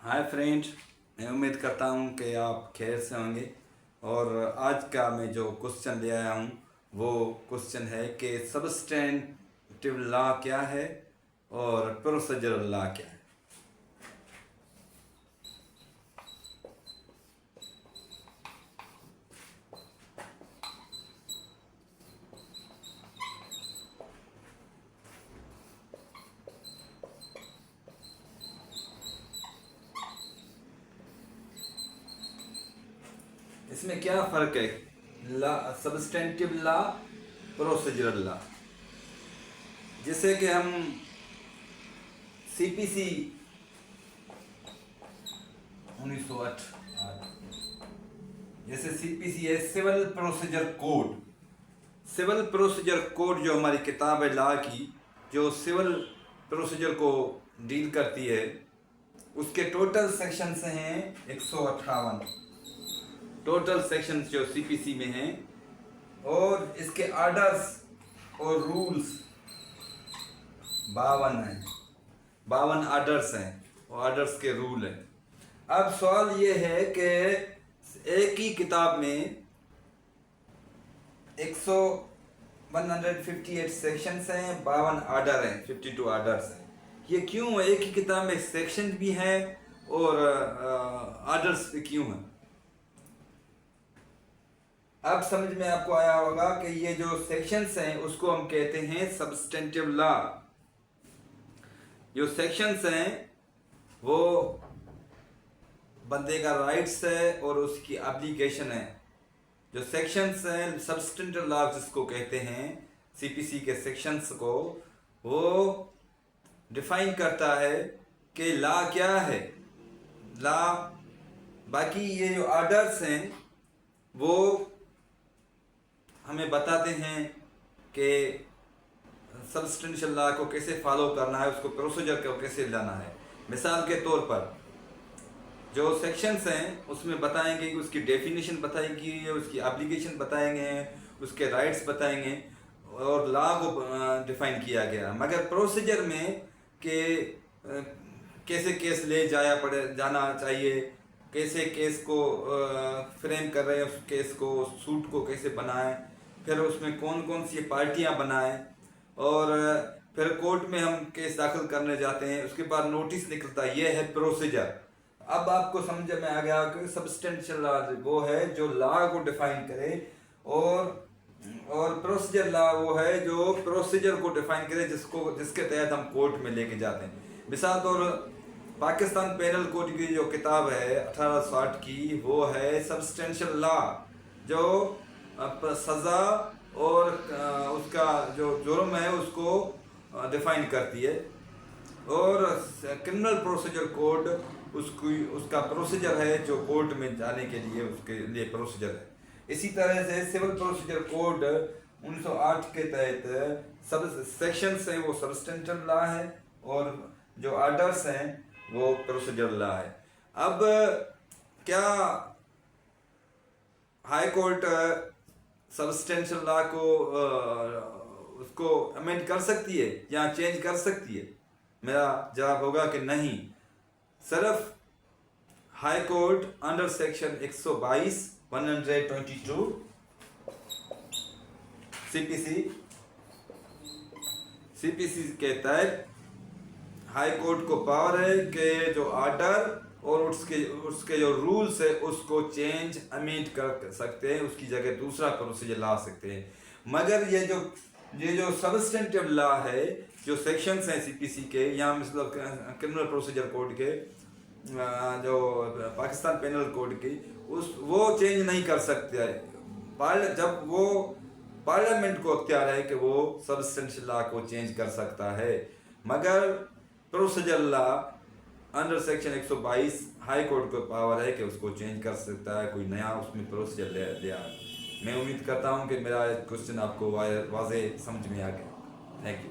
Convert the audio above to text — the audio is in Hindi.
हाय फ्रेंड, मैं उम्मीद करता हूँ कि आप खैर से होंगे। और आज का मैं जो क्वेश्चन ले आया हूँ वो क्वेश्चन है कि सब्सटेंटिव लॉ क्या है और प्रोसीजरल लॉ क्या है। इसमें क्या फ़र्क है? Law, substantive law, procedural law. जैसे कि हम सीपीसी 1908, जैसे सीपीसी है civil procedure code. Civil procedure code जो हमारी किताब है लॉ की, जो सिविल प्रोसीजर को डील करती है, उसके टोटल सेक्शंस हैं 158। टोटल सेक्शंस जो सीपीसी में हैं, और इसके ऑर्डर्स और रूल्स 52 हैं। 52 ऑर्डर्स हैं और ऑर्डर्स के रूल हैं। अब सवाल ये है कि एक ही किताब में 158 सेक्शंस हैं, 52 ऑर्डर हैं, 52 ऑर्डर्स हैं। ये क्यों है? एक ही किताब में सेक्शन भी हैं और ऑर्डर्स भी क्यों हैं? अब समझ में आपको आया होगा कि ये जो सेक्शंस हैं उसको हम कहते हैं सब्सटेंटिव लॉ। जो सेक्शंस हैं वो बंदे का राइट्स है और उसकी एप्लीकेशन है। जो सेक्शंस हैं सब्सटेंटिव लॉ जिसको कहते हैं, सीपीसी के सेक्शंस को, वो डिफाइन करता है कि लॉ क्या है। लॉ, बाकी ये जो ऑर्डर्स हैं वो हमें बताते हैं कि सब्सटेंशियल लॉ को कैसे फॉलो करना है, उसको प्रोसीजर को कैसे लाना है। मिसाल के तौर पर जो सेक्शंस हैं उसमें बताएंगे कि उसकी डेफिनेशन बताएंगी, उसकी एप्लीकेशन बताएंगे, उसके राइट्स बताएंगे और लॉ को डिफाइन किया गया। मगर प्रोसीजर में कि कैसे केस ले जाना चाहिए, कैसे केस को फ्रेम कर रहे हैं, उस केस को, सूट को कैसे बनाएं, फिर उसमें कौन कौन सी पार्टियां बनाएं, और फिर कोर्ट में हम केस दाखिल करने जाते हैं, उसके बाद नोटिस निकलता है। ये है प्रोसीजर। अब आपको समझ में आ गया कि सब्सटेंशियल लॉ वो है जो लॉ को डिफाइन करे, और प्रोसीजर लॉ वो है जो प्रोसीजर को डिफाइन करे, जिसके तहत हम कोर्ट में लेके जाते हैं। मिसाल तौर पाकिस्तान पेनल कोड की जो किताब है 1860 की, वो है सब्सटेंशियल लॉ, जो सज़ा और उसका जो जुर्म है उसको डिफाइन करती है। और क्रिमिनल प्रोसीजर कोड उसका प्रोसीजर है जो कोर्ट में जाने के लिए उसके लिए प्रोसीजर है। इसी तरह से सिविल प्रोसीजर कोड 1908 के तहत सब सेक्शंस हैं वो सब्सटेंशियल लॉ है, और जो ऑर्डर्स हैं वो प्रोसीजर लॉ है। अब क्या हाई कोर्ट सब्सटेंशियल लॉ को उसको अमेंड कर सकती है या चेंज कर सकती है? मेरा जवाब होगा कि नहीं। सिर्फ high court under section 122 122 CPC के तहत हाई कोर्ट को पावर है कि जो ऑर्डर और उसके जो रूल्स है उसको चेंज अमेंड कर सकते हैं, उसकी जगह दूसरा प्रोसीजर ला सकते हैं। मगर ये जो सब्सटेंटिव लॉ है, जो सेक्शंस हैं सीपीसी के, यहाँ मतलब क्रिमिनल प्रोसीजर कोड के, जो पाकिस्तान पेनल कोड की, वो चेंज नहीं कर सकते है। जब वो पार्लियामेंट को अख्तियार है कि वो सब्सटेंशियल लॉ को चेंज कर सकता है। मगर procedure law under section 122 high court को पावर है कि उसको चेंज कर सकता है, कोई नया उसमें प्रोसीजर ले आए। मैं उम्मीद करता हूँ कि मेरा क्वेश्चन आपको वाज़े समझ में आ गया। Thank you.